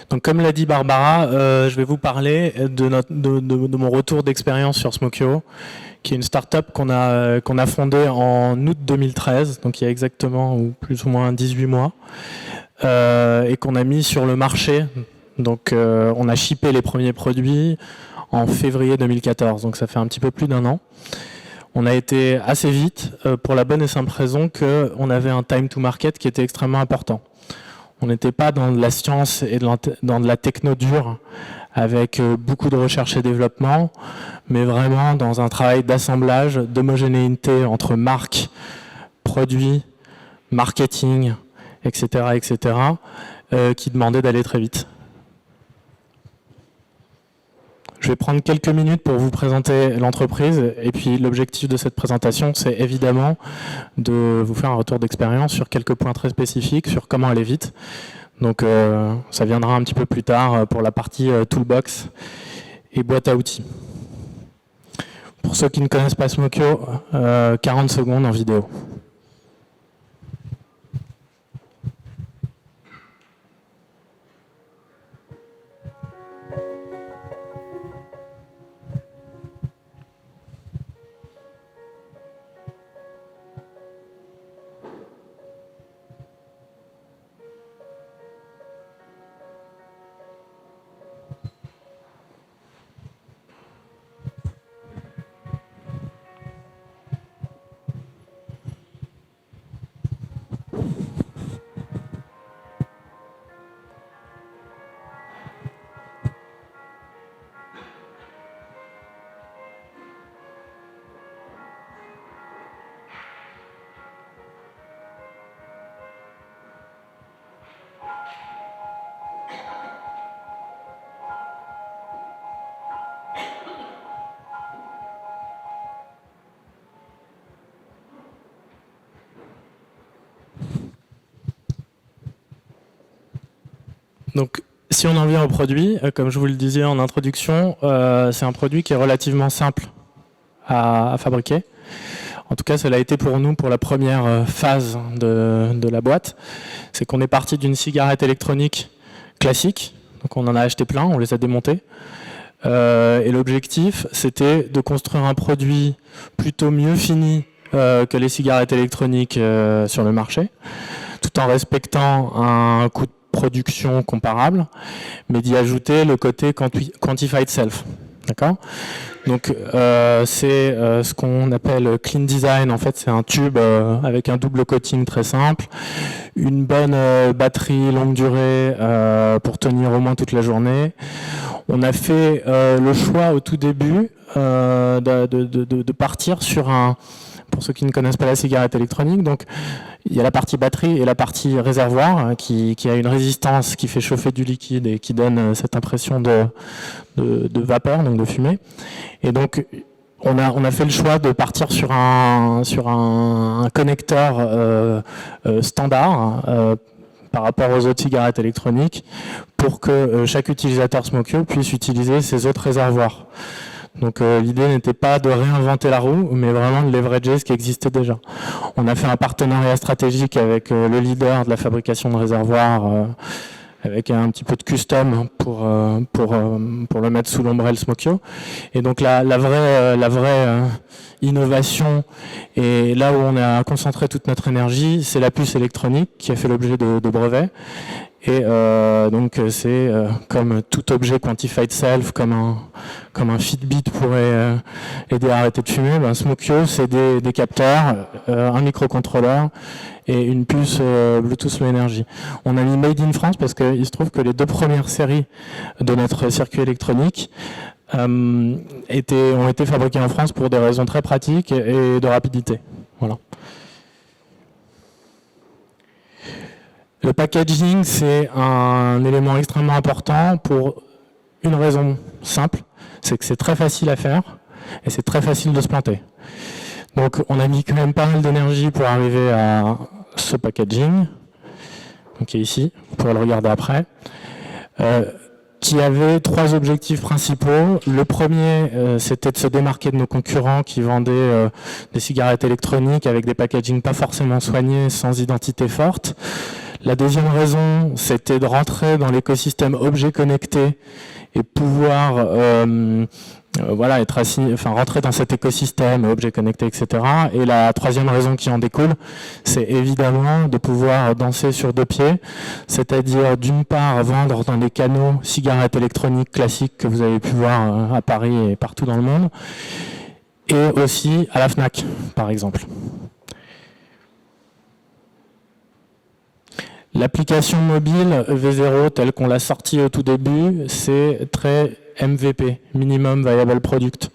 Donc, comme l'a dit Barbara, je vais vous parler de mon retour d'expérience sur Smokyo, qui est une start-up qu'on a fondée en août 2013, donc il y a exactement ou plus ou moins 18 mois, et qu'on a mis sur le marché. Donc, on a shippé les premiers produits en février 2014, donc ça fait un petit peu plus d'un an. On a été assez vite pour la bonne et simple raison qu'on avait un time to market qui était extrêmement important. On n'était pas dans de la science et dans de la techno dure avec beaucoup de recherche et développement, mais vraiment dans un travail d'assemblage, d'homogénéité entre marques, produits, marketing, etc., qui demandait d'aller très vite. Je vais prendre quelques minutes pour vous présenter l'entreprise et puis l'objectif de cette présentation, c'est évidemment de vous faire un retour d'expérience sur quelques points très spécifiques, sur comment aller vite. Donc ça viendra un petit peu plus tard pour la partie toolbox et boîte à outils. Pour ceux qui ne connaissent pas Smokyo, 40 secondes en vidéo. Donc, si on en vient au produit, comme je vous le disais en introduction, c'est un produit qui est relativement simple à fabriquer. En tout cas, cela a été pour nous pour la première phase de la boîte. C'est qu'on est parti d'une cigarette électronique classique. Donc, on en a acheté plein, on les a démontés. Et l'objectif, c'était de construire un produit plutôt mieux fini que les cigarettes électroniques sur le marché, tout en respectant un coût de production comparable, mais d'y ajouter le côté quantified self. D'accord ? Donc c'est ce qu'on appelle clean design. En fait, c'est un tube avec un double coating très simple, une bonne batterie longue durée pour tenir au moins toute la journée. On a fait le choix au tout début de partir sur pour ceux qui ne connaissent pas la cigarette électronique, donc il y a la partie batterie et la partie réservoir qui a une résistance qui fait chauffer du liquide et qui donne cette impression de vapeur, donc de fumée. Et donc on a fait le choix de partir sur un connecteur standard par rapport aux autres cigarettes électroniques pour que chaque utilisateur Smokyo puisse utiliser ces autres réservoirs. Donc l'idée n'était pas de réinventer la roue, mais vraiment de leverager ce qui existait déjà. On a fait un partenariat stratégique avec le leader de la fabrication de réservoirs, avec un petit peu de custom pour le mettre sous l'ombrelle Smokyo. Et donc la vraie innovation, et là où on a concentré toute notre énergie, c'est la puce électronique qui a fait l'objet de brevets. Et donc c'est comme tout objet quantified self, comme un Fitbit pourrait aider à arrêter de fumer, Smokyo c'est des capteurs, un microcontrôleur et une puce Bluetooth Low Energy. On a mis Made in France parce qu'il se trouve que les 2 premières séries de notre circuit électronique ont été fabriquées en France pour des raisons très pratiques et de rapidité. Voilà. Le packaging, c'est un élément extrêmement important pour une raison simple, c'est que c'est très facile à faire et c'est très facile de se planter. Donc on a mis quand même pas mal d'énergie pour arriver à ce packaging, qui est ici, vous pourrez le regarder après, qui avait 3 objectifs principaux. Le premier, c'était de se démarquer de nos concurrents qui vendaient des cigarettes électroniques avec des packagings pas forcément soignés, sans identité forte. La deuxième raison, c'était de rentrer dans l'écosystème objet connecté et pouvoir voilà, être assigné, enfin, rentrer dans cet écosystème, objet connecté, etc. Et la troisième raison qui en découle, c'est évidemment de pouvoir danser sur deux pieds, c'est-à-dire d'une part vendre dans des canaux cigarettes électroniques classiques que vous avez pu voir à Paris et partout dans le monde, et aussi à la Fnac, par exemple. L'application mobile V0 telle qu'on l'a sortie au tout début, c'est très MVP, Minimum Viable Product.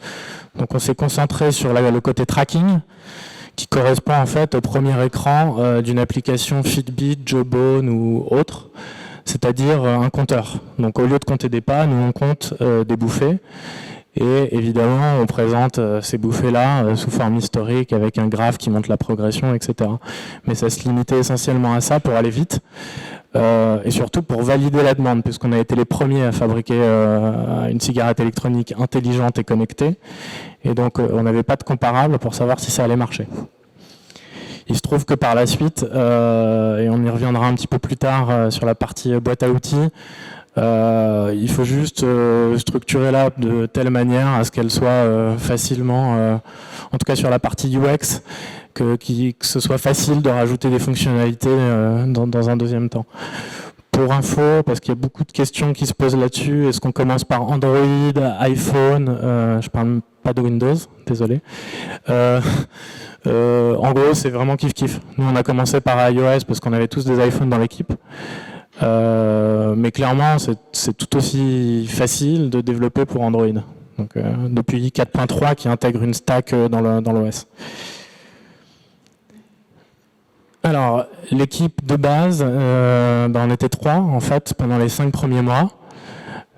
Donc on s'est concentré sur le côté tracking, qui correspond en fait au premier écran d'une application Fitbit, Jawbone ou autre, c'est-à-dire un compteur. Donc au lieu de compter des pas, nous on compte des bouffées. Et évidemment, on présente ces bouffées-là sous forme historique avec un graphe qui montre la progression, etc. Mais ça se limitait essentiellement à ça pour aller vite et surtout pour valider la demande, puisqu'on a été les premiers à fabriquer une cigarette électronique intelligente et connectée. Et donc, on n'avait pas de comparable pour savoir si ça allait marcher. Il se trouve que par la suite, et on y reviendra un petit peu plus tard sur la partie boîte à outils, il faut juste structurer l'app de telle manière à ce qu'elle soit facilement, en tout cas sur la partie UX, que ce soit facile de rajouter des fonctionnalités dans un deuxième temps. Pour info, parce qu'il y a beaucoup de questions qui se posent là-dessus, est-ce qu'on commence par Android, iPhone, je parle pas de Windows, désolé. En gros, c'est vraiment kiff-kiff. Nous, on a commencé par iOS parce qu'on avait tous des iPhones dans l'équipe. Mais clairement, c'est tout aussi facile de développer pour Android. Donc, depuis 4.3 qui intègre une stack dans l'OS. Alors, l'équipe de base, on était 3 en fait pendant les 5 premiers mois.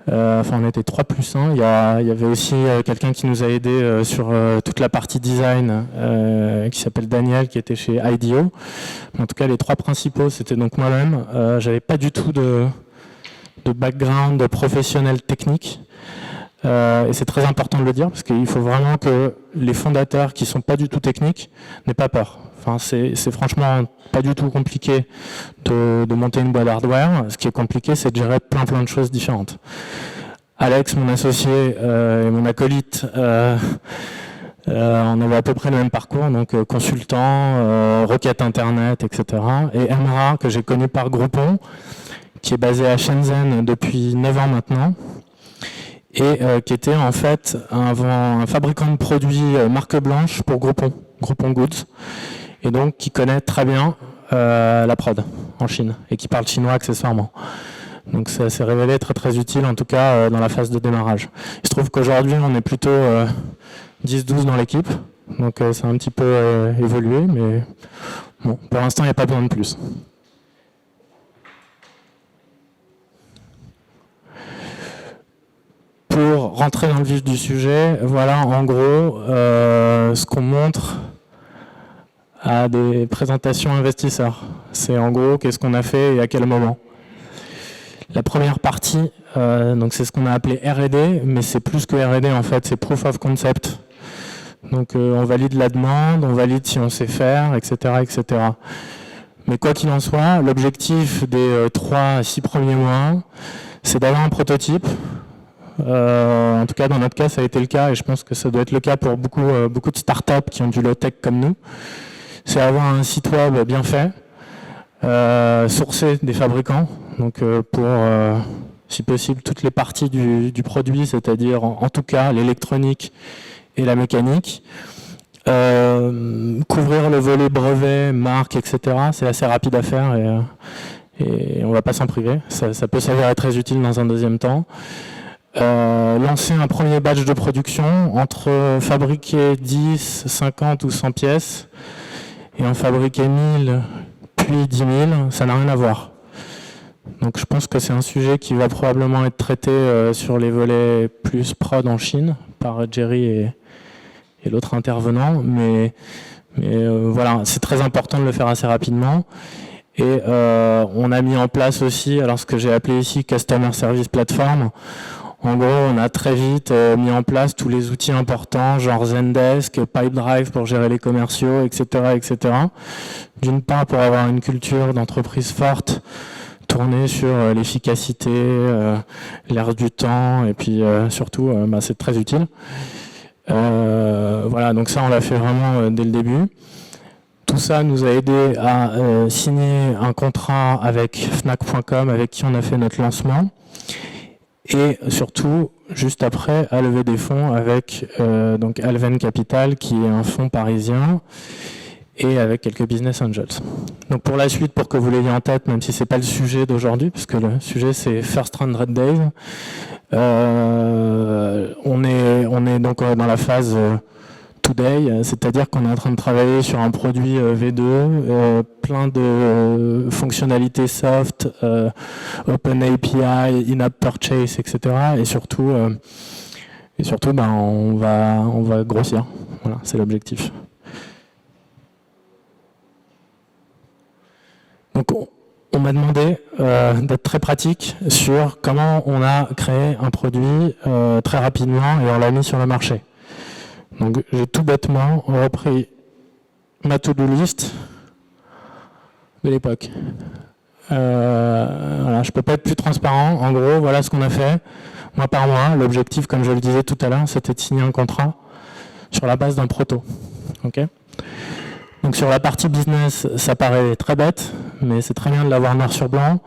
Enfin, on était 3 plus 1. Il y avait aussi quelqu'un qui nous a aidé sur toute la partie design, qui s'appelle Daniel, qui était chez IDEO. En tout cas, les 3 principaux, c'était donc moi-même. J'avais pas du tout de background professionnel technique. Et c'est très important de le dire, parce qu'il faut vraiment que les fondateurs qui sont pas du tout techniques n'aient pas peur. Enfin, c'est franchement pas du tout compliqué de monter une boîte hardware. Ce qui est compliqué, c'est de gérer plein de choses différentes. Alex, mon associé et mon acolyte, on avait à peu près le même parcours, donc consultant, requête internet, etc. Et Emra, que j'ai connu par Groupon, qui est basé à Shenzhen depuis 9 ans maintenant, et qui était en fait un fabricant de produits marque blanche pour Groupon Goods, et donc qui connaît très bien la prod en Chine, et qui parle chinois accessoirement. Donc ça s'est révélé très utile, en tout cas dans la phase de démarrage. Il se trouve qu'aujourd'hui, on est plutôt 10-12 dans l'équipe, donc ça a un petit peu évolué, mais bon, pour l'instant, il n'y a pas besoin de plus. Pour rentrer dans le vif du sujet, voilà en gros ce qu'on montre à des présentations investisseurs. C'est en gros qu'est-ce qu'on a fait et à quel moment. La première partie, donc c'est ce qu'on a appelé R&D, mais c'est plus que R&D en fait, c'est Proof of Concept. Donc on valide la demande, on valide si on sait faire, etc. etc. Mais quoi qu'il en soit, l'objectif des 3 à 6 premiers mois, c'est d'avoir un prototype. En tout cas, dans notre cas, ça a été le cas, et je pense que ça doit être le cas pour beaucoup de startups qui ont du low-tech comme nous. C'est avoir un site web bien fait, sourcer des fabricants, donc pour, si possible, toutes les parties du produit, c'est-à-dire en tout cas l'électronique et la mécanique. Couvrir le volet brevet, marque, etc. C'est assez rapide à faire et on ne va pas s'en priver. Ça peut s'avérer très utile dans un deuxième temps. Lancer un premier batch de production entre fabriquer 10, 50 ou 100 pièces et en fabriquer 1000 puis 10 000, ça n'a rien à voir. Donc je pense que c'est un sujet qui va probablement être traité sur les volets plus prod en Chine par Jerry et l'autre intervenant, mais voilà, c'est très important de le faire assez rapidement. Et on a mis en place aussi, alors ce que j'ai appelé ici Customer Service Platform. En gros, on a très vite mis en place tous les outils importants, genre Zendesk, Pipedrive pour gérer les commerciaux, etc., etc. D'une part, pour avoir une culture d'entreprise forte, tournée sur l'efficacité, l'air du temps, et puis surtout, c'est très utile. Voilà, donc ça, on l'a fait vraiment dès le début. Tout ça nous a aidé à signer un contrat avec Fnac.com, avec qui on a fait notre lancement. Et surtout, juste après, à lever des fonds avec donc Alven Capital, qui est un fonds parisien, et avec quelques business angels. Donc pour la suite, pour que vous l'ayez en tête, même si c'est pas le sujet d'aujourd'hui, puisque le sujet c'est First 100 Days, on est donc dans la phase today, c'est-à-dire qu'on est en train de travailler sur un produit V2, plein de fonctionnalités soft, Open API, in-app purchase, etc. Et surtout, on va grossir. Voilà, c'est l'objectif. Donc, on m'a demandé d'être très pratique sur comment on a créé un produit très rapidement et on l'a mis sur le marché. Donc, j'ai tout bêtement repris ma to-do list de l'époque. Voilà, je ne peux pas être plus transparent. En gros, voilà ce qu'on a fait, mois par mois. L'objectif, comme je le disais tout à l'heure, c'était de signer un contrat sur la base d'un proto. Okay. Donc sur la partie business, ça paraît très bête, mais c'est très bien de l'avoir noir sur blanc.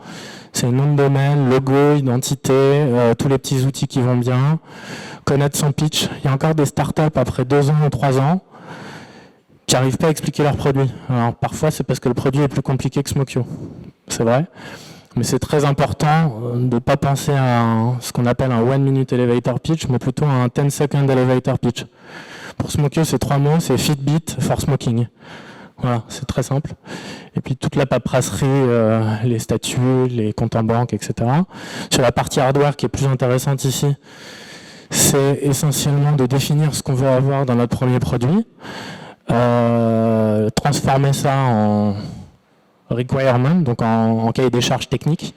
C'est nom de domaine, logo, identité, tous les petits outils qui vont bien, connaître son pitch. Il y a encore des startups après 2 ans ou 3 ans qui n'arrivent pas à expliquer leur produit. Alors parfois c'est parce que le produit est plus compliqué que Smokio, c'est vrai, mais c'est très important de ne pas penser à ce qu'on appelle un 1-minute elevator pitch, mais plutôt un 10-second elevator pitch. Pour Smokio, c'est 3 mots, c'est Fitbit for Smoking. Voilà, c'est très simple. Et puis toute la paperasserie, les statuts, les comptes en banque, etc. Sur la partie hardware qui est plus intéressante ici, c'est essentiellement de définir ce qu'on veut avoir dans notre premier produit, transformer ça en requirement, donc en cahier des charges techniques,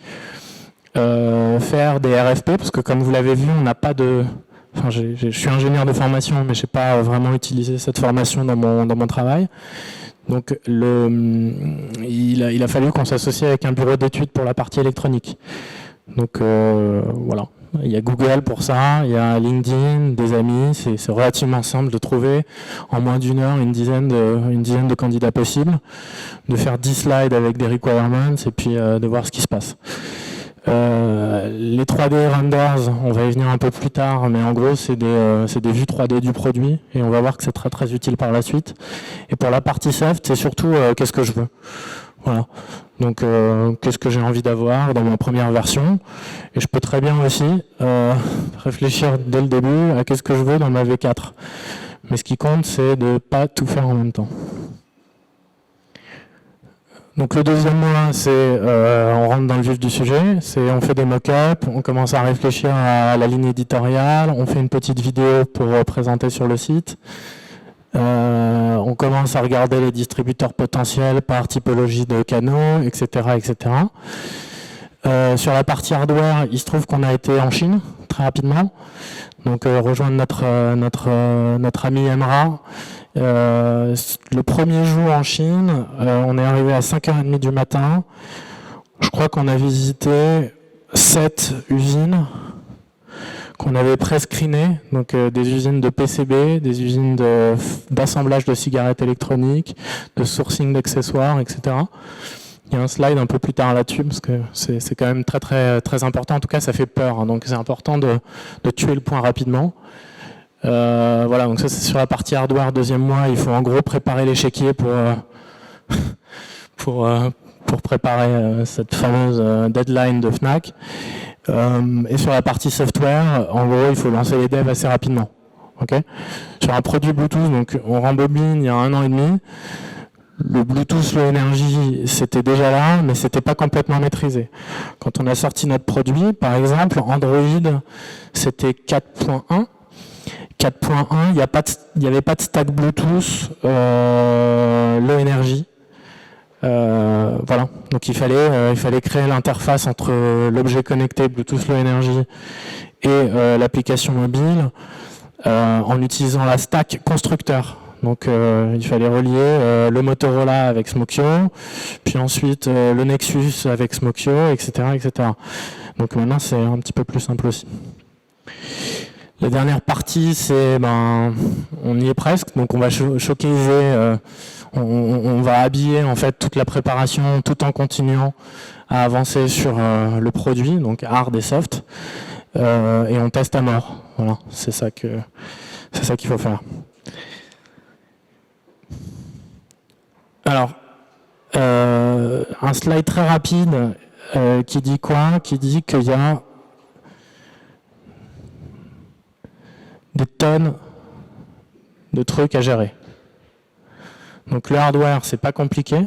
faire des RFP, parce que comme vous l'avez vu, on n'a pas de... Enfin, je suis ingénieur de formation, mais je n'ai pas vraiment utilisé cette formation dans mon travail. Donc il a fallu qu'on s'associe avec un bureau d'études pour la partie électronique. Donc voilà, il y a Google pour ça, il y a LinkedIn, des amis, c'est relativement simple de trouver en moins d'1 heure une dizaine de candidats possibles, de faire 10 slides avec des requirements et puis de voir ce qui se passe. Les 3D renders, on va y venir un peu plus tard, mais en gros c'est des vues 3D du produit et on va voir que c'est très très utile par la suite. Et pour la partie soft, c'est surtout qu'est-ce que je veux. Voilà. Donc qu'est-ce que j'ai envie d'avoir dans ma première version. Et je peux très bien aussi réfléchir dès le début à qu'est-ce que je veux dans ma V4. Mais ce qui compte, c'est de ne pas tout faire en même temps. Donc le deuxième mois, c'est on rentre dans le vif du sujet, c'est on fait des mock-ups, on commence à réfléchir à la ligne éditoriale, on fait une petite vidéo pour présenter sur le site, on commence à regarder les distributeurs potentiels par typologie de canaux, etc. etc. Sur la partie hardware, il se trouve qu'on a été en Chine très rapidement, donc rejoindre notre ami Emra. Le premier jour en Chine, on est arrivé à 5h30 du matin. Je crois qu'on a visité 7 usines qu'on avait prescreenées, donc des usines de PCB, des usines d'assemblage de cigarettes électroniques, de sourcing d'accessoires, etc. Il y a un slide un peu plus tard là-dessus, parce que c'est quand même très, très, très important. En tout cas, ça fait peur, hein, donc c'est important de tuer le point rapidement. Voilà, donc ça c'est sur la partie hardware. Deuxième mois, il faut en gros préparer l'échiquier pour préparer cette fameuse deadline de Fnac. Et sur la partie software, en gros, il faut lancer les devs assez rapidement. Okay, sur un produit Bluetooth, donc on rembobine il y a 1 an et demi. Le Bluetooth Low Energy, c'était déjà là, mais c'était pas complètement maîtrisé. Quand on a sorti notre produit, par exemple, Android, c'était 4.1. 4.1, il n'y avait pas de stack Bluetooth Low Energy. Voilà, donc il fallait créer l'interface entre l'objet connecté Bluetooth Low Energy et l'application mobile en utilisant la stack constructeur. Donc il fallait relier le Motorola avec Smokio, puis ensuite le Nexus avec Smokio, etc., etc. Donc maintenant c'est un petit peu plus simple aussi. La dernière partie, c'est, on y est presque, donc on va showcaser, on va habiller en fait toute la préparation tout en continuant à avancer sur le produit, donc hard et soft, et on teste à mort. Voilà, c'est ça qu'il faut faire. Alors, un slide très rapide qui dit quoi? Qui dit qu'il y a des tonnes de trucs à gérer. Donc le hardware, c'est pas compliqué.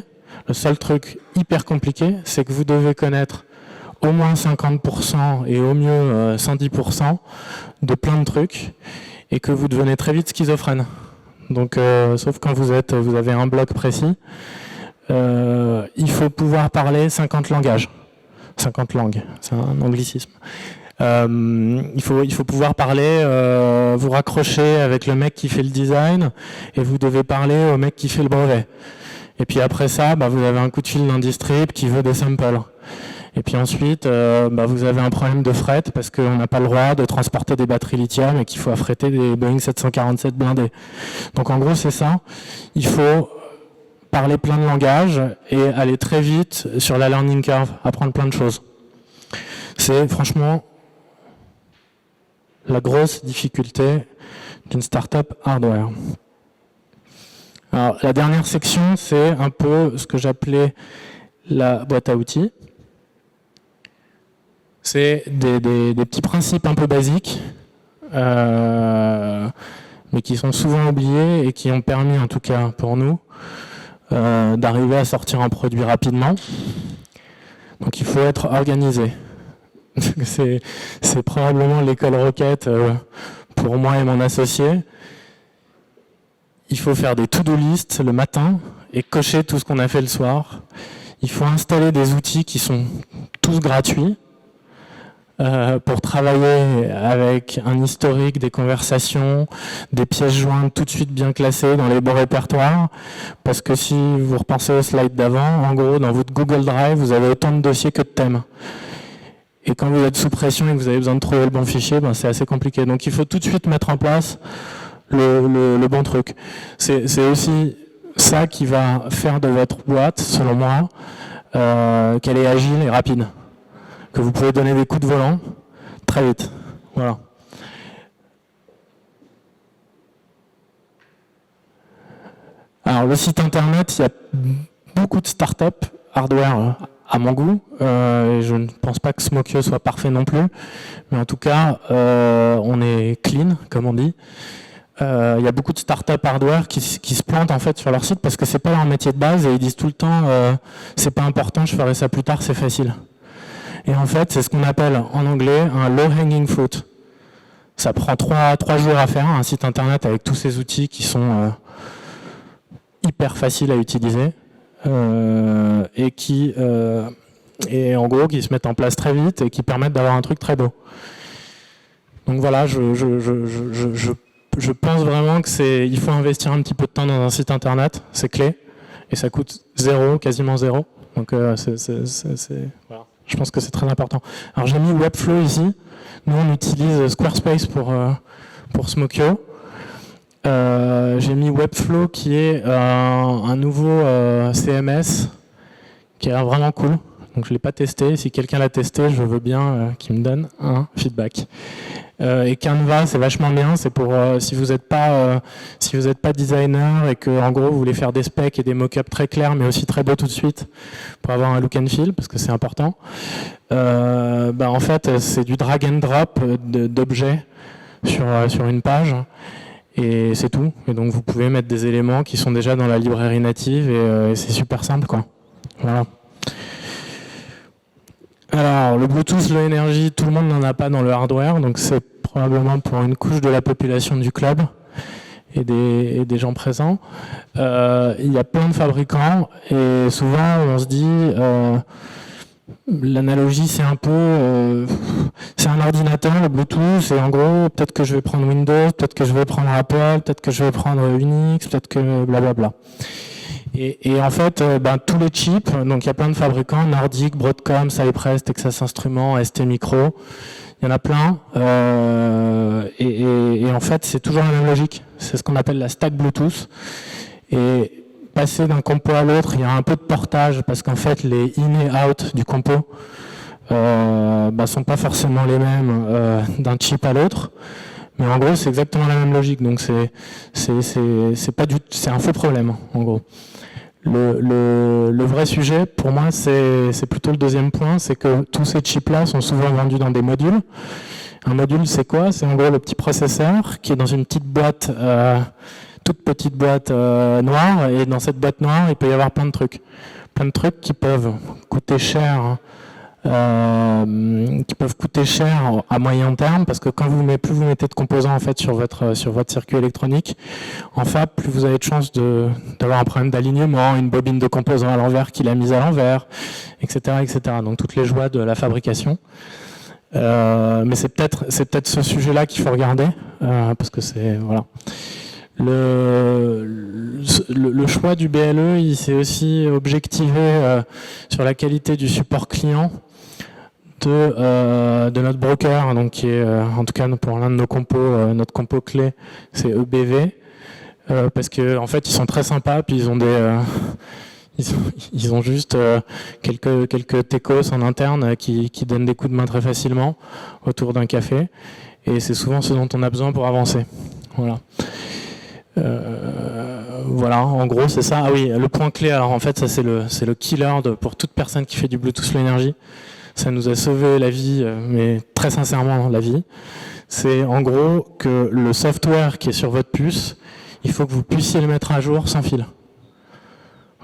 Le seul truc hyper compliqué, c'est que vous devez connaître au moins 50% et au mieux 110% de plein de trucs et que vous devenez très vite schizophrène. Donc, sauf quand vous avez un bloc précis, il faut pouvoir parler 50 langages. 50 langues, c'est un anglicisme. Il faut pouvoir parler, vous raccrocher avec le mec qui fait le design et vous devez parler au mec qui fait le brevet. Et puis après ça, vous avez un coup de fil d'un distrib qui veut des samples. Et puis ensuite, vous avez un problème de fret parce qu'on n'a pas le droit de transporter des batteries lithium et qu'il faut affréter des Boeing 747 blindés. Donc en gros, c'est ça. Il faut parler plein de langages et aller très vite sur la learning curve, apprendre plein de choses. C'est franchement la grosse difficulté d'une startup hardware. Alors, la dernière section, c'est un peu ce que j'appelais la boîte à outils. C'est des petits principes un peu basiques, mais qui sont souvent oubliés et qui ont permis, en tout cas pour nous, d'arriver à sortir un produit rapidement. Donc il faut être organisé. C'est probablement l'école Rocket pour moi et mon associé. Il faut faire des to-do list le matin et cocher tout ce qu'on a fait le soir. Il faut installer des outils qui sont tous gratuits pour travailler avec un historique des conversations, des pièces jointes tout de suite bien classées dans les bons répertoires. Parce que si vous repensez au slide d'avant, en gros, dans votre Google Drive, vous avez autant de dossiers que de thèmes. Et quand vous êtes sous pression et que vous avez besoin de trouver le bon fichier, c'est assez compliqué. Donc il faut tout de suite mettre en place le bon truc. C'est aussi ça qui va faire de votre boîte, selon moi, qu'elle est agile et rapide. Que vous pouvez donner des coups de volant très vite. Voilà. Alors le site internet, il y a beaucoup de startups hardware à mon goût. Et je ne pense pas que Smokio soit parfait non plus. Mais en tout cas, on est clean, comme on dit. Il y a beaucoup de startups hardware qui se plantent en fait sur leur site parce que c'est pas leur métier de base et ils disent tout le temps c'est pas important, je ferai ça plus tard, c'est facile. Et en fait, c'est ce qu'on appelle en anglais un low hanging fruit. Ça prend 3 jours à faire un site internet avec tous ces outils qui sont hyper faciles à utiliser et qui en gros qui se mettent en place très vite et qui permettent d'avoir un truc très beau. Donc voilà, je pense vraiment il faut investir un petit peu de temps dans un site internet, c'est clé, et ça coûte quasiment zéro. Donc voilà. Je pense que c'est très important. Alors j'ai mis Webflow ici. Nous on utilise Squarespace pour Smokio. J'ai mis Webflow qui est un nouveau CMS qui est vraiment cool. Donc je ne l'ai pas testé. Si quelqu'un l'a testé, je veux bien qu'il me donne un feedback. Et Canva, c'est vachement bien. C'est pour si vous n'êtes pas designer et que en gros vous voulez faire des specs et des mock-ups très clairs, mais aussi très beaux tout de suite pour avoir un look and feel, parce que c'est important. En fait, c'est du drag and drop d'objets sur une page. Et c'est tout. Et donc vous pouvez mettre des éléments qui sont déjà dans la librairie native et c'est super simple, quoi. Voilà. Alors, le Bluetooth Low Energy, tout le monde n'en a pas dans le hardware, donc c'est probablement pour une couche de la population du club et des gens présents. Il y a plein de fabricants et souvent on se dit L'analogie, c'est un peu, c'est un ordinateur, le Bluetooth, et en gros, peut-être que je vais prendre Windows, peut-être que je vais prendre Apple, peut-être que je vais prendre Unix, peut-être que blablabla. Et en fait, tous les chips, donc il y a plein de fabricants, Nordic, Broadcom, Cypress, Texas Instruments, ST Micro, il y en a plein, et en fait, c'est toujours la même logique. C'est ce qu'on appelle la stack Bluetooth. Et passer d'un compo à l'autre, il y a un peu de portage parce qu'en fait les in et out du compo sont pas forcément les mêmes d'un chip à l'autre, mais en gros c'est exactement la même logique, donc c'est un faux problème en gros. Le vrai sujet pour moi c'est plutôt le deuxième point, c'est que tous ces chips là sont souvent vendus dans des modules. Un module c'est quoi? C'est en gros le petit processeur qui est dans une petite boîte toute petite boîte noire, et dans cette boîte noire, il peut y avoir plein de trucs qui peuvent coûter cher, à moyen terme, parce que quand plus vous mettez de composants en fait sur votre circuit électronique, en fab, plus vous avez de chances d'avoir un problème d'alignement, une bobine de composants à l'envers qu'il a mise à l'envers, etc., etc. Donc toutes les joies de la fabrication. Mais c'est peut-être ce sujet-là qu'il faut regarder, parce que c'est voilà. Le choix du BLE, il s'est aussi objectivé sur la qualité du support client de notre broker, donc qui est en tout cas pour l'un de nos compos, notre compo clé, c'est EBV, parce que en fait ils sont très sympas, puis ils ont ils ont juste quelques techos en interne qui donnent des coups de main très facilement autour d'un café, et c'est souvent ce dont on a besoin pour avancer. Voilà. Voilà, en gros c'est ça. Ah oui, le point clé, alors en fait ça c'est le killer pour toute personne qui fait du Bluetooth Low Energy. Ça nous a sauvé la vie, mais très sincèrement la vie. C'est en gros que le software qui est sur votre puce, il faut que vous puissiez le mettre à jour sans fil.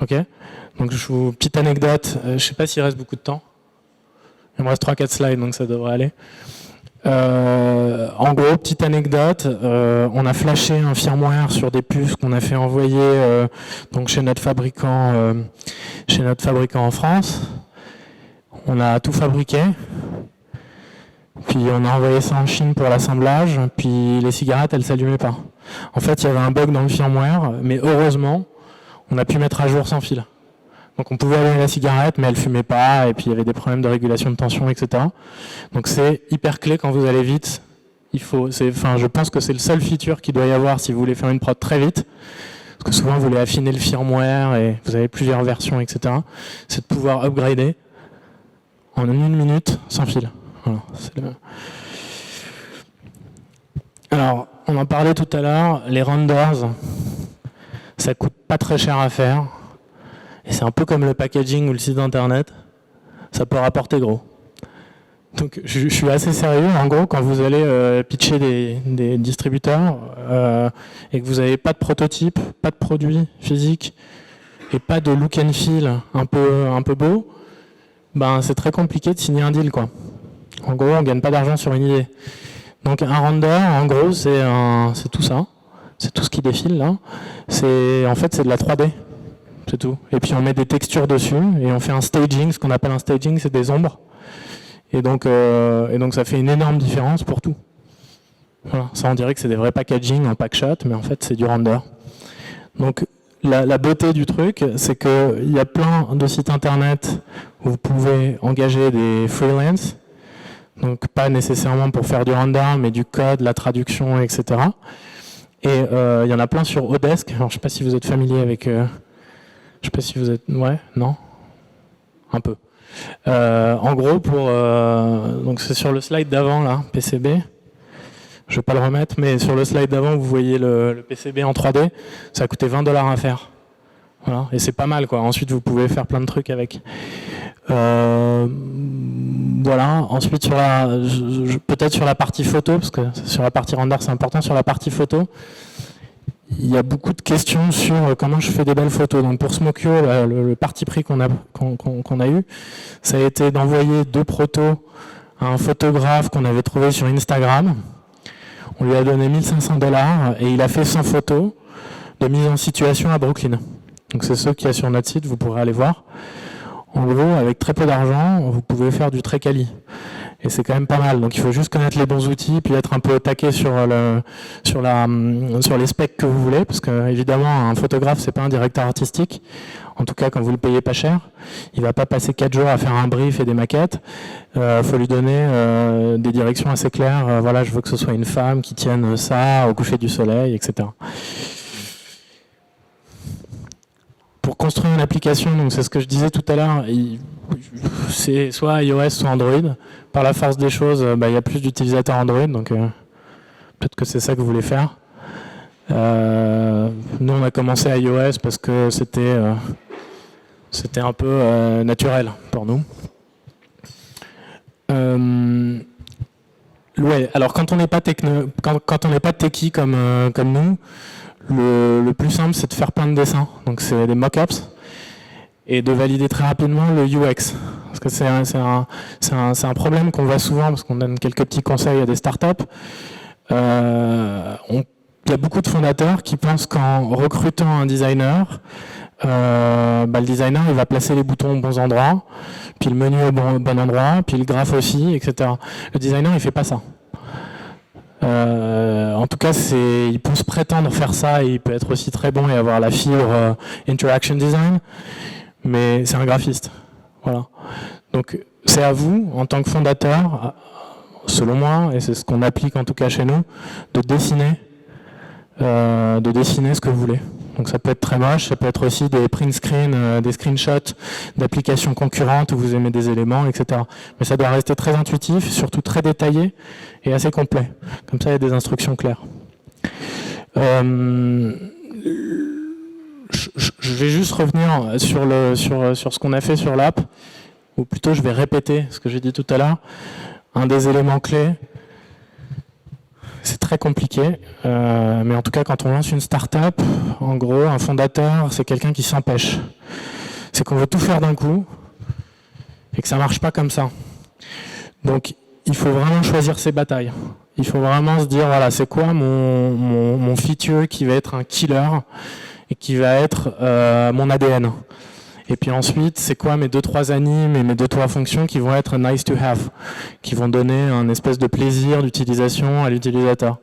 Ok? Donc petite anecdote, je sais pas s'il reste beaucoup de temps. Il me reste 3-4 slides, donc ça devrait aller. En gros, petite anecdote, on a flashé un firmware sur des puces qu'on a fait envoyer donc chez notre fabricant en France. On a tout fabriqué, puis on a envoyé ça en Chine pour l'assemblage, puis les cigarettes elles s'allumaient pas. En fait, il y avait un bug dans le firmware, mais heureusement, on a pu mettre à jour sans fil. Donc on pouvait allumer la cigarette, mais elle fumait pas, et puis il y avait des problèmes de régulation de tension, etc. Donc c'est hyper clé quand vous allez vite. Je pense que c'est le seul feature qu'il doit y avoir si vous voulez faire une prod très vite, parce que souvent vous voulez affiner le firmware et vous avez plusieurs versions, etc. C'est de pouvoir upgrader en 1 minute sans fil. Voilà, Alors, on en parlait tout à l'heure, les renders, ça coûte pas très cher à faire. Et c'est un peu comme le packaging ou le site internet, ça peut rapporter gros. Donc je suis assez sérieux, en gros, quand vous allez pitcher des distributeurs et que vous n'avez pas de prototype, pas de produit physique et pas de look and feel un peu beau, c'est très compliqué de signer un deal, quoi. En gros, on ne gagne pas d'argent sur une idée. Donc un render, en gros, c'est tout ça. C'est tout ce qui défile là. En fait, c'est de la 3D. C'est tout. Et puis on met des textures dessus et on fait un staging. Ce qu'on appelle un staging, c'est des ombres. Et donc ça fait une énorme différence pour tout. Voilà. Ça, on dirait que c'est des vrais packaging en packshot, mais en fait c'est du render. Donc la beauté du truc, c'est qu'il y a plein de sites internet où vous pouvez engager des freelance. Donc pas nécessairement pour faire du render, mais du code, la traduction, etc. Et il y en a plein sur Odesk. Alors je ne sais pas si vous êtes familier avec... je sais pas si vous êtes... Ouais, non? Un peu. En gros, donc c'est sur le slide d'avant, là, PCB. Je vais pas le remettre, mais sur le slide d'avant, vous voyez le PCB en 3D. Ça a coûté $20 à faire. Voilà. Et c'est pas mal, quoi. Ensuite, vous pouvez faire plein de trucs avec. Voilà. Ensuite, peut-être sur la partie photo, parce que sur la partie render, c'est important. Sur la partie photo, il y a beaucoup de questions sur comment je fais des belles photos. Donc pour Smokyo, le parti pris qu'on a eu, ça a été d'envoyer 2 protos à un photographe qu'on avait trouvé sur Instagram. On lui a donné $1500 et il a fait 100 photos de mise en situation à Brooklyn. Donc c'est ceux qu'il y a sur notre site, vous pourrez aller voir. En gros, avec très peu d'argent, vous pouvez faire du très quali. Et c'est quand même pas mal. Donc il faut juste connaître les bons outils, puis être un peu au taquet sur les specs que vous voulez, parce que évidemment un photographe c'est pas un directeur artistique. En tout cas quand vous le payez pas cher, il va pas passer 4 jours à faire un brief et des maquettes. Faut lui donner des directions assez claires. Voilà, je veux que ce soit une femme qui tienne ça au coucher du soleil, etc. Pour construire une application, donc c'est ce que je disais tout à l'heure, c'est soit iOS soit Android. Par la force des choses, il y a plus d'utilisateurs Android, donc peut-être que c'est ça que vous voulez faire. Nous, on a commencé à iOS parce que c'était un peu naturel pour nous. Ouais, alors quand on n'est pas techie comme nous, le plus simple c'est de faire plein de dessins, donc c'est des mock-ups, et de valider très rapidement le UX. Parce que c'est un problème qu'on voit souvent, parce qu'on donne quelques petits conseils à des startups. Il y a beaucoup de fondateurs qui pensent qu'en recrutant un designer, le designer il va placer les boutons aux bons endroits, puis le menu au bon endroit, puis le graphe aussi, etc. Le designer il fait pas ça. En tout cas, il peut se prétendre faire ça, et il peut être aussi très bon et avoir la fibre interaction design, mais c'est un graphiste. Voilà. Donc c'est à vous, en tant que fondateur, selon moi, et c'est ce qu'on applique en tout cas chez nous, de dessiner ce que vous voulez. Donc ça peut être très moche, ça peut être aussi des print screens, des screenshots d'applications concurrentes où vous aimez des éléments, etc. Mais ça doit rester très intuitif, surtout très détaillé et assez complet. Comme ça, il y a des instructions claires. Je vais juste revenir sur ce qu'on a fait sur l'app, ou plutôt je vais répéter ce que j'ai dit tout à l'heure. Un des éléments clés, c'est très compliqué, mais en tout cas quand on lance une start-up, en gros un fondateur c'est quelqu'un qui s'empêche. C'est qu'on veut tout faire d'un coup et que ça marche pas comme ça. Donc il faut vraiment choisir ses batailles. Il faut vraiment se dire voilà, c'est quoi mon feature qui va être un killer et qui va être mon ADN. Et puis ensuite, c'est quoi mes 2-3 animes et mes 2-3 fonctions qui vont être nice to have, qui vont donner un espèce de plaisir d'utilisation à l'utilisateur.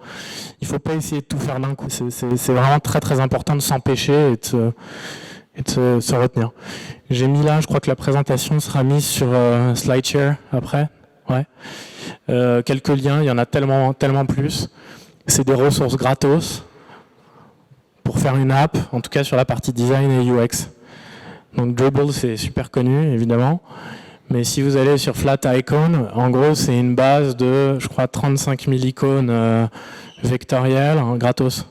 Il ne faut pas essayer de tout faire d'un coup. C'est vraiment très très important de s'empêcher et de se retenir. J'ai mis là, je crois que la présentation sera mise sur SlideShare après. Ouais. Quelques liens, il y en a tellement plus. C'est des ressources gratos pour faire une app, en tout cas sur la partie design et UX. Donc Dribble, c'est super connu, évidemment. Mais si vous allez sur Flat Icon, en gros, c'est une base de, je crois, 35 000 icônes vectorielles, gratos.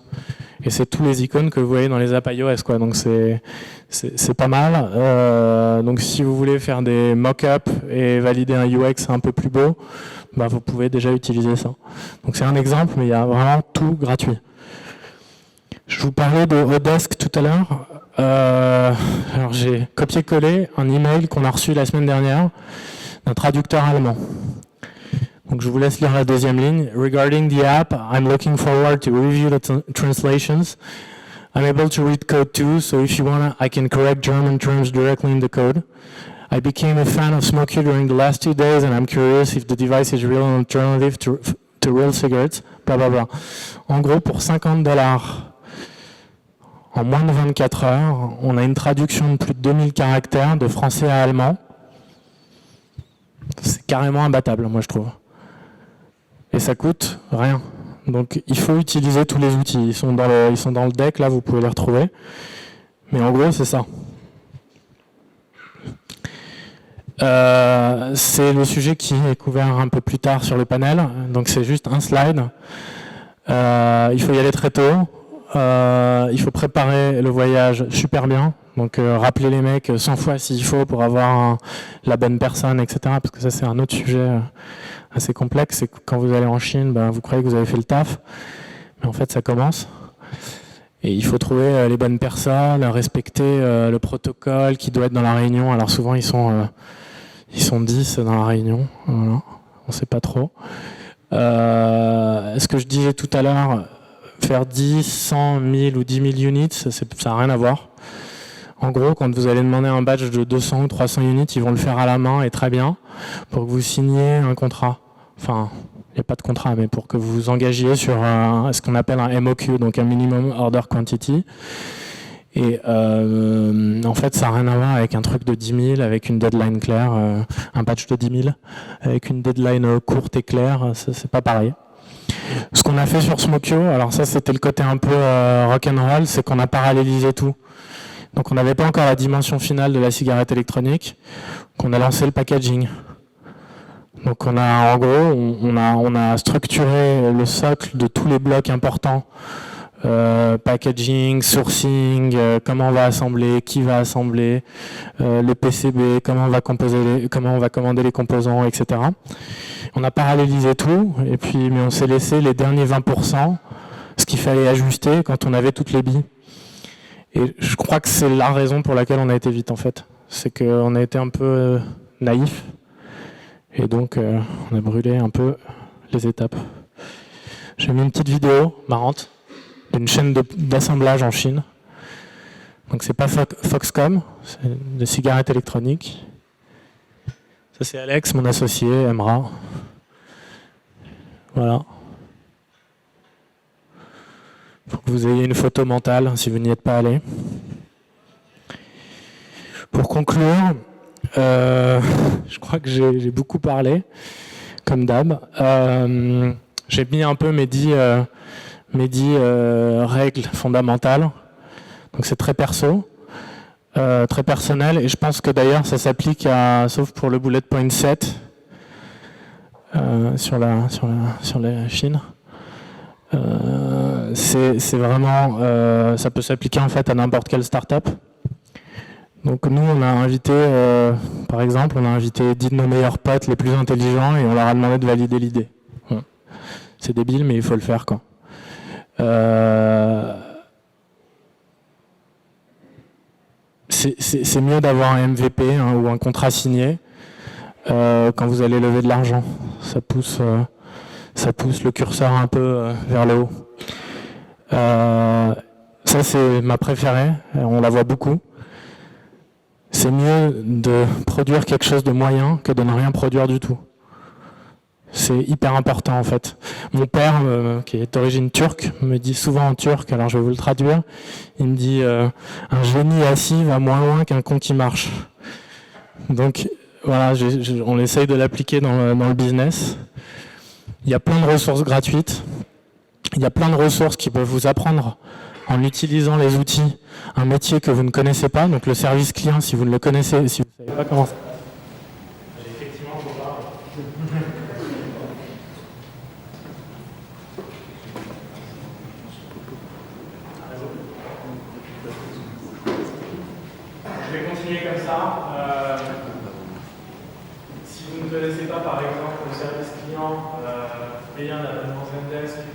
Et c'est tous les icônes que vous voyez dans les apps iOS, quoi. Donc c'est pas mal. Donc si vous voulez faire des mock-ups et valider un UX un peu plus beau, vous pouvez déjà utiliser ça. Donc c'est un exemple, mais il y a vraiment tout gratuit. Je vous parlais de Odesk tout à l'heure. Alors j'ai copié-collé un email qu'on a reçu la semaine dernière d'un traducteur allemand. Donc je vous laisse lire la deuxième ligne. Regarding the app, I'm looking forward to review the translations. I'm able to read code too, so if you want, I can correct German terms directly in the code. I became a fan of Smoky during the last 2 days, and I'm curious if the device is real alternative to real cigarettes. Blah blah blah. En gros, pour $50, en moins de 24 heures, on a une traduction de plus de 2000 caractères de français à allemand. C'est carrément imbattable, moi je trouve. Et ça coûte rien. Donc il faut utiliser tous les outils. Ils sont dans le deck, là vous pouvez les retrouver. Mais en gros c'est ça. C'est le sujet qui est couvert un peu plus tard sur le panel. Donc c'est juste un slide. Il faut y aller très tôt. Il faut préparer le voyage super bien. Donc rappeler les mecs 100 fois s'il faut pour avoir la bonne personne, etc. Parce que ça c'est un autre sujet assez complexe. C'est que quand vous allez en Chine, vous croyez que vous avez fait le taf. Mais en fait ça commence. Et il faut trouver les bonnes personnes, respecter le protocole qui doit être dans la réunion. Alors souvent ils sont 10 dans la réunion. Voilà. On ne sait pas trop. Ce que je disais tout à l'heure, faire 10, 100, 1000 ou 10 000 units, ça n'a rien à voir. En gros, quand vous allez demander un badge de 200 ou 300 units, ils vont le faire à la main et très bien pour que vous signiez un contrat. Enfin, il n'y a pas de contrat, mais pour que vous vous engagiez sur ce qu'on appelle un MOQ, donc un Minimum Order Quantity. Et en fait, ça n'a rien à voir avec un truc de 10 000, avec une deadline claire, un badge de 10 000, avec une deadline courte et claire, c'est pas pareil. Ce qu'on a fait sur Smokyo, alors ça c'était le côté un peu rock'n'roll, c'est qu'on a parallélisé tout. Donc on n'avait pas encore la dimension finale de la cigarette électronique, qu'on a lancé le packaging. Donc on a, en gros, on a structuré le socle de tous les blocs importants. Packaging, sourcing, comment on va assembler, qui va assembler, le PCB, comment on va commander les composants, etc. On a parallélisé tout, mais on s'est laissé les derniers 20%, ce qu'il fallait ajuster quand on avait toutes les billes. Et je crois que c'est la raison pour laquelle on a été vite en fait. C'est qu'on a été un peu naïf, et donc on a brûlé un peu les étapes. J'ai mis une petite vidéo marrante d'une chaîne d'assemblage en Chine. Donc c'est pas Foxconn, c'est des cigarettes électroniques. Ça c'est Alex, mon associé, Emra. Voilà. Pour que vous ayez une photo mentale si vous n'y êtes pas allé. Pour conclure, je crois que j'ai beaucoup parlé, comme d'hab. J'ai mis un peu mes 10 règles fondamentales. Donc c'est très perso, très personnel, et je pense que d'ailleurs ça s'applique sauf pour le bullet point 7 sur la Chine. C'est vraiment, ça peut s'appliquer en fait à n'importe quelle startup. Donc nous on a invité, par exemple, on a invité 10 de nos meilleurs potes les plus intelligents et on leur a demandé de valider l'idée. Bon. C'est débile mais il faut le faire quoi. C'est mieux d'avoir un MVP ou un contrat signé quand vous allez lever de l'argent. Ça pousse le curseur un peu vers le haut. Ça c'est ma préférée, on la voit beaucoup. C'est mieux de produire quelque chose de moyen que de ne rien produire du tout. C'est hyper important en fait. Mon père, qui est d'origine turque, me dit souvent en turc, alors je vais vous le traduire, il me dit un génie assis va moins loin qu'un con qui marche. Donc voilà, on essaye de l'appliquer dans le business. Il y a plein de ressources gratuites, il y a plein de ressources qui peuvent vous apprendre en utilisant les outils, un métier que vous ne connaissez pas, donc le service client si vous ne le connaissez, si vous ne savez pas comment ça. Comme ça. Si vous ne connaissez pas par exemple le service client, payez un abonnement Zendesk.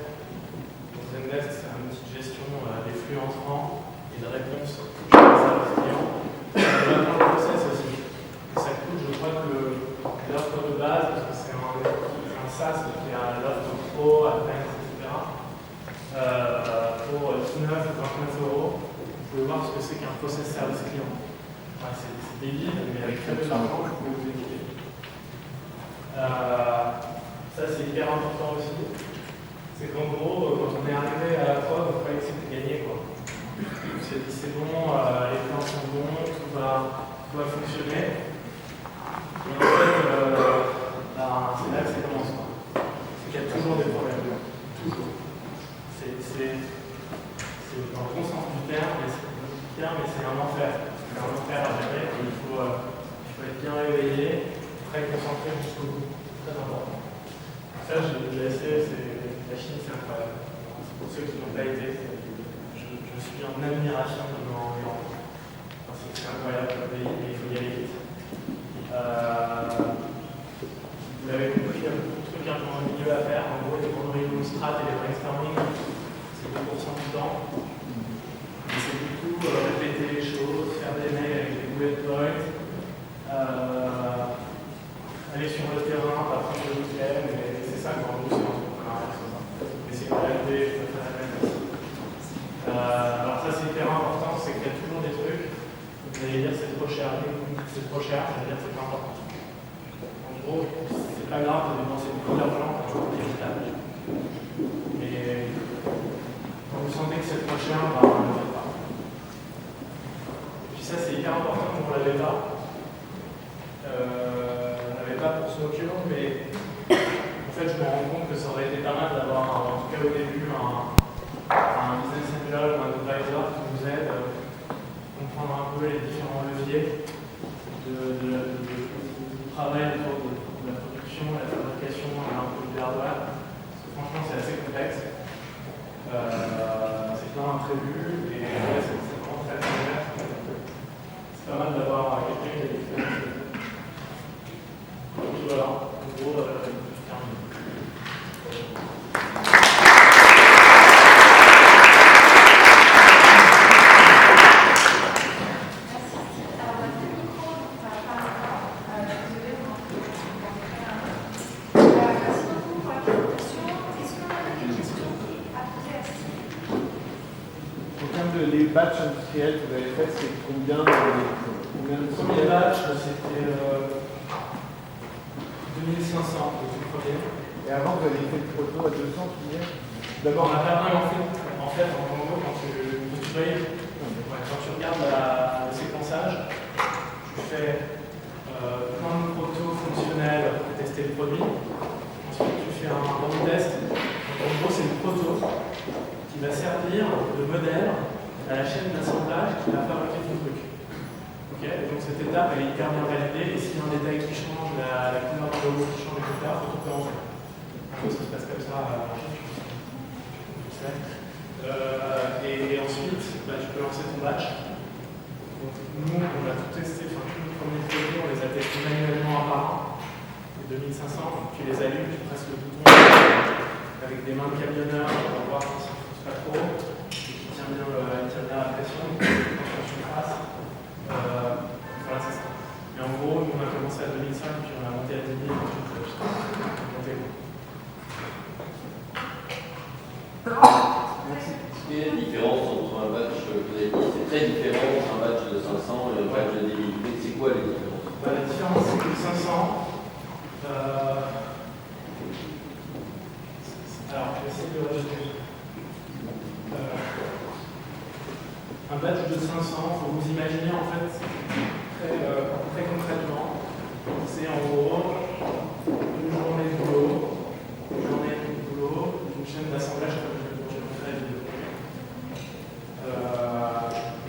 Zendesk, c'est un outil de gestion des flux entrants et de réponse au service client. Il y a plein de process aussi. Et ça coûte, je crois que l'offre de base, parce que c'est un SaaS qui a l'offre pro, Advanced, etc. Pour 19 ou 29 euros, vous pouvez voir ce que c'est qu'un process service client. C'est débile, mais avec très peu d'argent, je peux vous expliquer. Ça, c'est hyper important aussi. C'est qu'en gros, quand on est arrivé à la prod, on croyait que c'était gagné. On s'est dit, c'est bon, les plans sont bons, tout va fonctionner. Et en fait, c'est là que ça commence. C'est qu'il y a toujours des problèmes. Toujours. C'est dans le bon sens du terme, mais c'est un enfer. C'est un enfer à gérer et il faut être bien réveillé, très concentré jusqu'au bout. Très important. Ça, j'ai essayé, la Chine, c'est incroyable. Pour ceux qui n'ont pas été, je suis en admiration devant l'Europe. C'est incroyable le pays, mais il faut y aller vite. Vous l'avez compris, il y a beaucoup de trucs un peu en milieu à faire. En gros, les grandes réunions strat et les brainstorming, c'est 2% du temps. Mais c'est du coup répéter les choses, faire des mails avec des bullet points, aller sur le terrain, apprendre le week-end, et c'est ça qu'en gros c'est l'entrepreneuriat, c'est ça. Mais c'est une réalité, je peux faire la même aussi. Alors ça c'est hyper important, c'est qu'il y a toujours des trucs Vous allez dire c'est trop cher, c'est trop cher, ça veut dire c'est pas important. En gros, c'est pas grave de dépenser beaucoup d'argent quand vous êtes rentable. Mais quand vous sentez que c'est trop cher, ben, ne le faites pas. Et puis ça, c'est hyper important pour la bêta. On n'avait pas pour Snowcure, mais en fait, je me rends compte que ça aurait été pas mal d'avoir, en tout cas au début, un business angel ou un advisor qui vous aide à comprendre un peu les différents leviers de travail autour de la production, la fabrication et un peu de hardware. Franchement, c'est assez complexe. C'est plein d'imprévus et ouais, c'est vraiment très complexe. C'est pas mal d'avoir quelqu'un qui a l'expérience. Donc voilà, en gros, je termine. Les batchs industriels que vous avez faits, c'est combien de Le premier batch, c'était 2500, le tout premier. Et avant, vous avez fait le proto à 200, d'abord, on a pas vraiment fait. En fait, en gros, quand tu regardes le séquençage, tu fais plein de protos fonctionnels pour tester le produit. Ensuite, tu fais un bon test. Donc, en gros, c'est le proto qui va servir de modèle à la chaîne d'assemblage qui va fabriquer ton truc. Okay, donc cette étape elle est hyper bien validée et s'il y a un détail qui change, la couleur du logo qui change, etc., il faut tout relancer. Ça se passe comme ça, et ensuite, tu peux lancer ton batch. Donc, nous, on a tout testé, enfin tous nos premiers produits, on les a testés manuellement à part un, les 2500, donc tu les allumes, tu presses le bouton avec des mains de camionneur pour voir si ça ne pousse pas trop. Il tient bien la pression, quand tu passes. Voilà, c'est ça. Et en gros, nous on a commencé à 2005, puis on a monté à 10 000, ensuite on a monté. Quelle est la différence entre un batch, vous avez dit, c'est très différent entre un batch de 500 et un batch de 10 000. C'est quoi les différences? La différence, c'est que le 500, alors, je vais essayer de résumer. Un batch de 500, il faut vous imaginer en fait très concrètement, c'est en gros une journée de boulot, une chaîne d'assemblage comme je vais montrer la vidéo.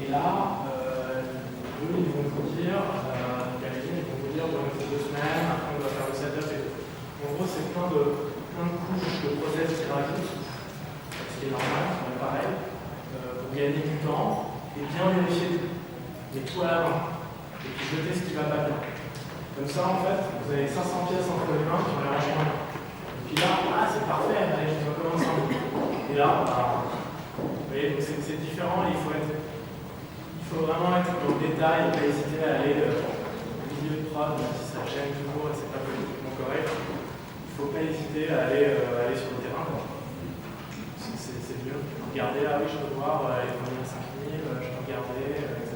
Et là, eux ils vont vous dire, bon, il faut 2 semaines, après on doit faire le setup et tout. En gros, c'est plein de couches de process qui rajoutent, ce qui est normal, c'est pareil, pour gagner du temps. Et bien vérifier les tout à la main, et puis jeter ce qui ne va pas bien. Comme ça, en fait, vous avez 500 pièces entre les mains qui ont l'air en main. Et puis là, c'est parfait, allez, je recommence un peu. Et là, vous voyez, c'est différent, il faut vraiment être dans le détail, et pas hésiter à aller au milieu de prod, même si ça gêne toujours et c'est pas politiquement correct. Il ne faut pas hésiter à aller sur le terrain. C'est mieux. Regardez, oui, je peux voir, il faut venir 5000, je peux regarder, etc.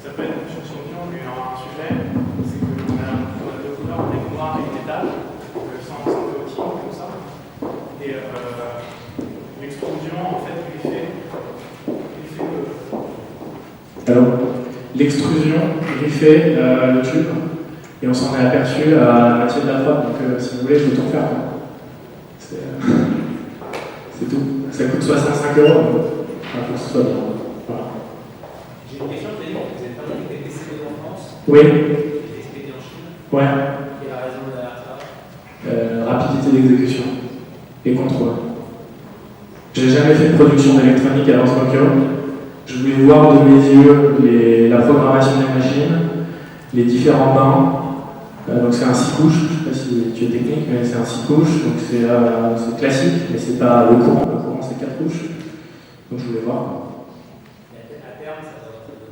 Ça peut être une fonction de mais un sujet, c'est qu'on a deux couleurs, on est noir et une étage, sans coating, comme ça. Et l'extrusion, en fait, lui fait alors, l'extrusion griffait le tube, et on s'en est aperçu à la moitié de la fois, donc si vous voulez, je vais tout refaire. C'est tout. Ça coûte 65 €. Enfin, pour que ce soit bien. Voilà. J'ai une question, vous avez dit que vous êtes fabriqué des PCB en France. Oui. Des expédiés en Chine. Ouais. Et la raison derrière ça rapidité d'exécution et contrôle. J'ai jamais fait de production d'électronique à Snowcure. Je voulais voir de mes yeux la programmation des machines, les différents bains. Donc c'est un 6 couches, je ne sais pas si tu es technique, mais c'est un 6 couches, donc c'est classique, mais c'est pas le courant c'est 4 couches. Donc je voulais voir. Et à terme, ça va.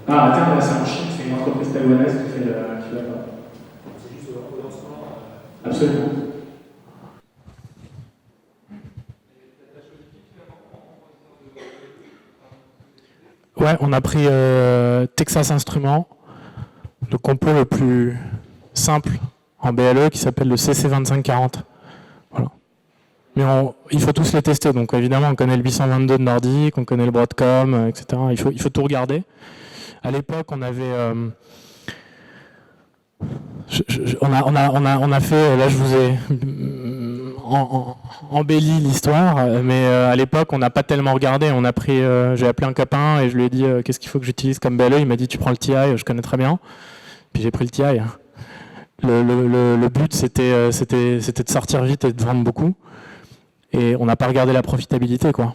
Ah, à terme, c'est en Chine, c'est une entreprise taïwanaise qui fait la. C'est juste au lancement. Absolument. Ouais, on a pris Texas Instruments, le compo le plus simple en BLE qui s'appelle le CC2540. Voilà. Mais il faut tous les tester. Donc évidemment, on connaît le 822 de Nordic, on connaît le Broadcom, etc. Il faut tout regarder. À l'époque, on avait... on a fait... Là, je vous ai embelli l'histoire, mais à l'époque, on n'a pas tellement regardé. J'ai appelé un copain et je lui ai dit qu'est-ce qu'il faut que j'utilise comme BLE. Il m'a dit tu prends le TI, je connais très bien. Puis j'ai pris le TI. Le but, c'était de sortir vite et de vendre beaucoup. Et on n'a pas regardé la profitabilité, quoi.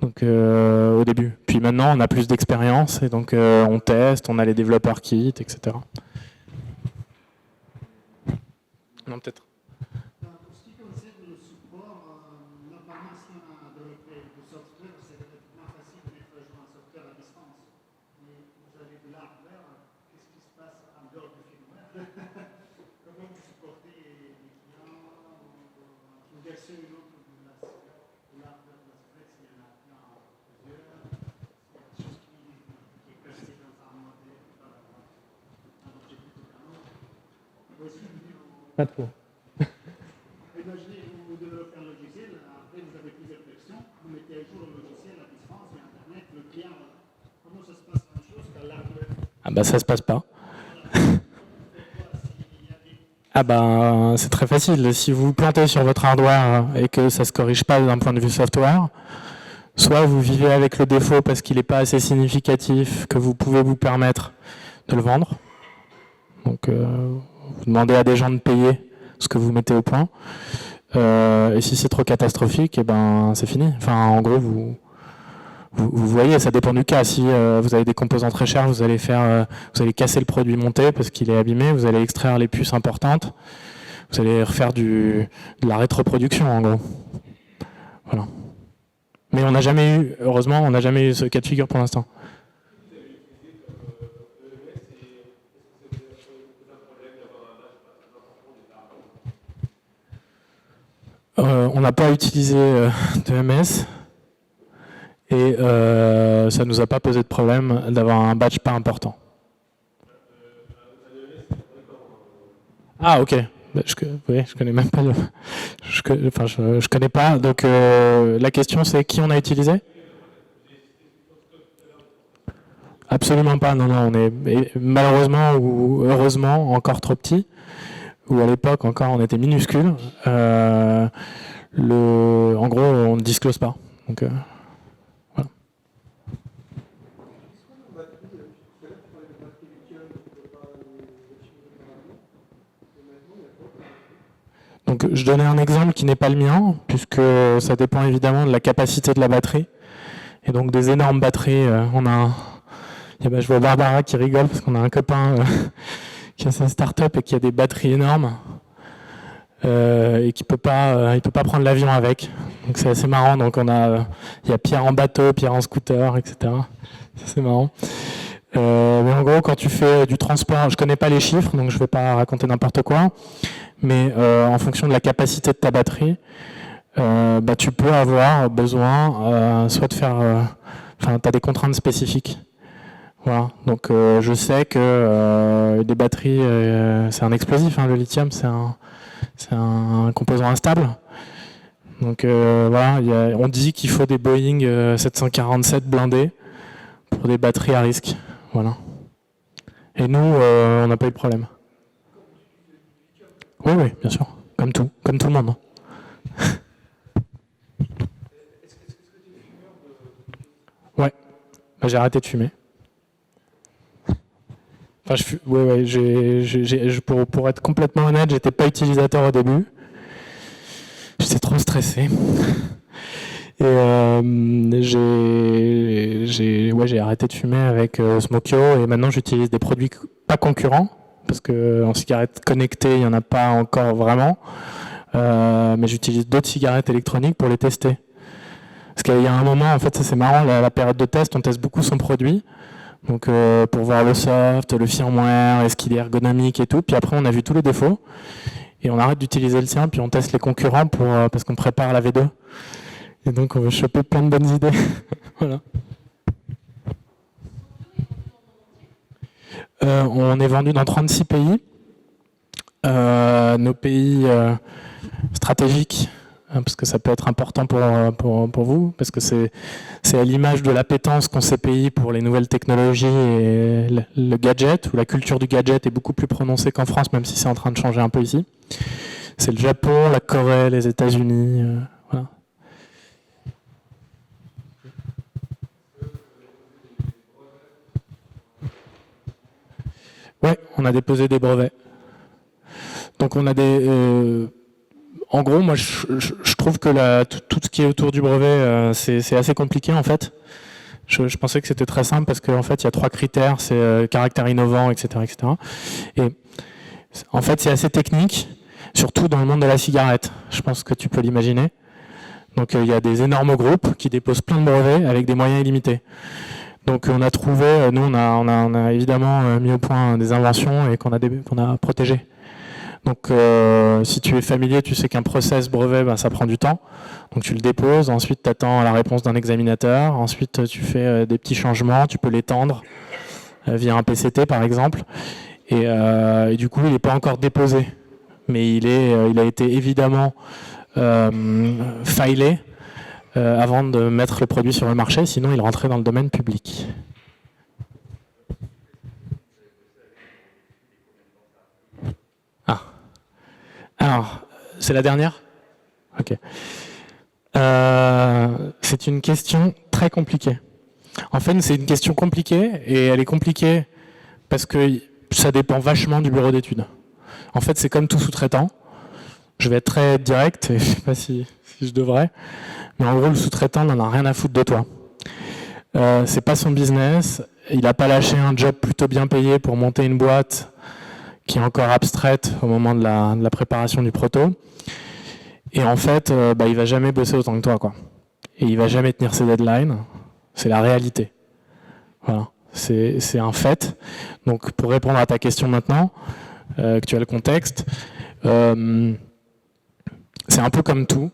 Donc au début. Puis maintenant, on a plus d'expérience et donc on teste, on a les développeurs kits, etc. Non, peut-être. Pour ce qui concerne le support, normalement, si on a développé du software, c'est relativement facile de mettre à jour un software à distance. Mais vous avez de l'hardware, qu'est-ce qui se passe en dehors du firmware? Comment vous supportez les clients, une version ou une autre de l'hardware de la software, s'il y en a plein, plusieurs, s'il y a des choses qui est caché dans un modèle, un objectif ou un autre. Pas trop. Imaginez, vous développez un logiciel, après vous avez plusieurs versions, vous mettez à jour le logiciel à distance, et Internet, le client, comment ça se passe la même chose qu'à l'hardware? Ah bah ça se passe pas. Ah bah c'est très facile. Si vous vous plantez sur votre hardware et que ça se corrige pas d'un point de vue software, soit vous vivez avec le défaut parce qu'il n'est pas assez significatif que vous pouvez vous permettre de le vendre. Donc vous demandez à des gens de payer ce que vous mettez au point. Et si c'est trop catastrophique, et ben c'est fini. Enfin, en gros, vous voyez, ça dépend du cas. Si vous avez des composants très chers, vous allez casser le produit monté parce qu'il est abîmé. Vous allez extraire les puces importantes. Vous allez refaire de la rétroproduction, en gros. Voilà. Mais heureusement, on n'a jamais eu ce cas de figure pour l'instant. On n'a pas utilisé de MS et ça ne nous a pas posé de problème d'avoir un batch pas important. Ah ok, je connais même pas je connais pas. Donc la question c'est qui on a utilisé? Absolument pas, non, on est malheureusement ou heureusement encore trop petit. Ou à l'époque encore on était minuscule, en gros on ne disclose pas. Donc, voilà. Donc je donnais un exemple qui n'est pas le mien, puisque ça dépend évidemment de la capacité de la batterie. Et donc des énormes batteries, je vois Barbara qui rigole parce qu'on a un copain qui a sa start-up et qui a des batteries énormes et qui peut pas prendre l'avion avec. Donc c'est assez marrant. Donc il y a Pierre en bateau, Pierre en scooter, etc. C'est marrant. Mais en gros, quand tu fais du transport, je connais pas les chiffres, donc je vais pas raconter n'importe quoi. Mais en fonction de la capacité de ta batterie, tu peux avoir besoin soit de faire, tu as des contraintes spécifiques. Voilà. Donc je sais que des batteries, c'est un explosif, le lithium, c'est un composant instable. Donc voilà, on dit qu'il faut des Boeing 747 blindés pour des batteries à risque. Voilà. Et nous, on n'a pas eu de problème. Oui, bien sûr, comme tout le monde. Ouais, j'ai arrêté de fumer. Enfin, pour être complètement honnête, j'étais pas utilisateur au début. J'étais trop stressé. Et j'ai arrêté de fumer avec Smokyo et maintenant j'utilise des produits pas concurrents parce que en cigarette connectée, il n'y en a pas encore vraiment. Mais j'utilise d'autres cigarettes électroniques pour les tester. Parce qu'il y a un moment, en fait, ça c'est marrant, la période de test, on teste beaucoup son produit. Donc pour voir le soft, le firmware, est-ce qu'il est ergonomique et tout. Puis après on a vu tous les défauts et on arrête d'utiliser le sien, puis on teste les concurrents parce qu'on prépare la V2. Et donc on veut choper plein de bonnes idées. Voilà. On est vendu dans 36 pays. Nos pays stratégiques, parce que ça peut être important pour vous, parce que c'est à l'image de l'appétence qu'ont ces pays pour les nouvelles technologies et le gadget, où la culture du gadget est beaucoup plus prononcée qu'en France, même si c'est en train de changer un peu ici. C'est le Japon, la Corée, les États-Unis. Voilà. Ouais, on a déposé des brevets. Donc on a des... en gros, moi je trouve que tout ce qui est autour du brevet, c'est assez compliqué en fait. Je pensais que c'était très simple parce qu'en fait il y a 3 critères, c'est caractère innovant, etc., etc. Et en fait c'est assez technique, surtout dans le monde de la cigarette. Je pense que tu peux l'imaginer. Donc il y a des énormes groupes qui déposent plein de brevets avec des moyens illimités. Donc on a trouvé, nous on a évidemment mis au point des inventions et qu'on a protégées. Donc si tu es familier, tu sais qu'un process brevet, ben, ça prend du temps. Donc tu le déposes, ensuite tu attends la réponse d'un examinateur, ensuite tu fais des petits changements, tu peux l'étendre via un PCT par exemple. Et du coup il n'est pas encore déposé, mais il a été évidemment filé avant de mettre le produit sur le marché, sinon il rentrait dans le domaine public. Alors, c'est la dernière ? Ok. C'est une question très compliquée. En fait, c'est une question compliquée, et elle est compliquée parce que ça dépend vachement du bureau d'études. En fait, c'est comme tout sous-traitant. Je vais être très direct, et je ne sais pas si je devrais, mais en gros, le sous-traitant n'en a rien à foutre de toi. C'est pas son business, il n'a pas lâché un job plutôt bien payé pour monter une boîte qui est encore abstraite au moment de la préparation du proto. Et en fait, il va jamais bosser autant que toi, quoi. Et il va jamais tenir ses deadlines. C'est la réalité. Voilà. C'est un fait. Donc, pour répondre à ta question maintenant, que tu as le contexte, c'est un peu comme tout.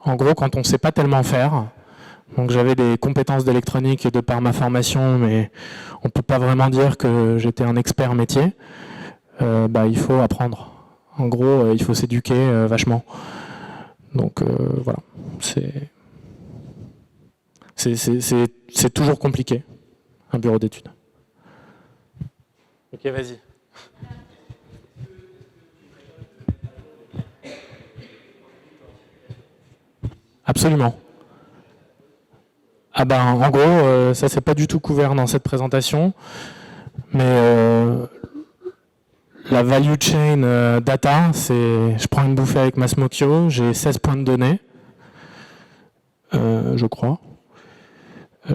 En gros, quand on ne sait pas tellement faire, donc j'avais des compétences d'électronique de par ma formation, mais on ne peut pas vraiment dire que j'étais un expert métier. Il faut apprendre. En gros, il faut s'éduquer vachement. Donc voilà, c'est toujours compliqué, un bureau d'études. Ok, vas-y. Absolument. Ah ben, en gros, ça c'est pas du tout couvert dans cette présentation, mais la value chain data, c'est je prends une bouffée avec ma Smokio, j'ai 16 points de données, je crois.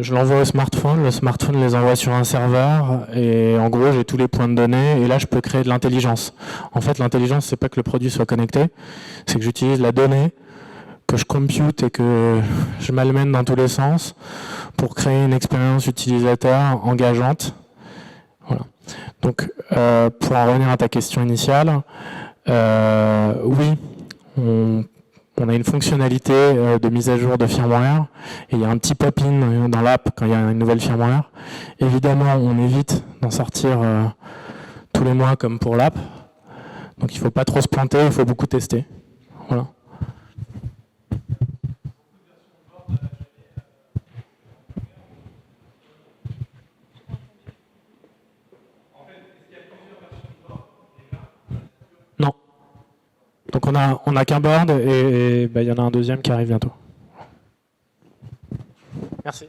Je l'envoie au smartphone, le smartphone les envoie sur un serveur, et en gros j'ai tous les points de données, et là je peux créer de l'intelligence. En fait, l'intelligence, c'est pas que le produit soit connecté, c'est que j'utilise la donnée, que je compute et que je malmène dans tous les sens pour créer une expérience utilisateur engageante. Voilà. Donc, pour en revenir à ta question initiale, oui, on a une fonctionnalité de mise à jour de firmware et il y a un petit pop-in dans l'app quand il y a une nouvelle firmware. Évidemment, on évite d'en sortir tous les mois comme pour l'app. Donc, il ne faut pas trop se planter, il faut beaucoup tester. Voilà. Non. Donc on a qu'un board et il y en a un deuxième qui arrive bientôt. Merci.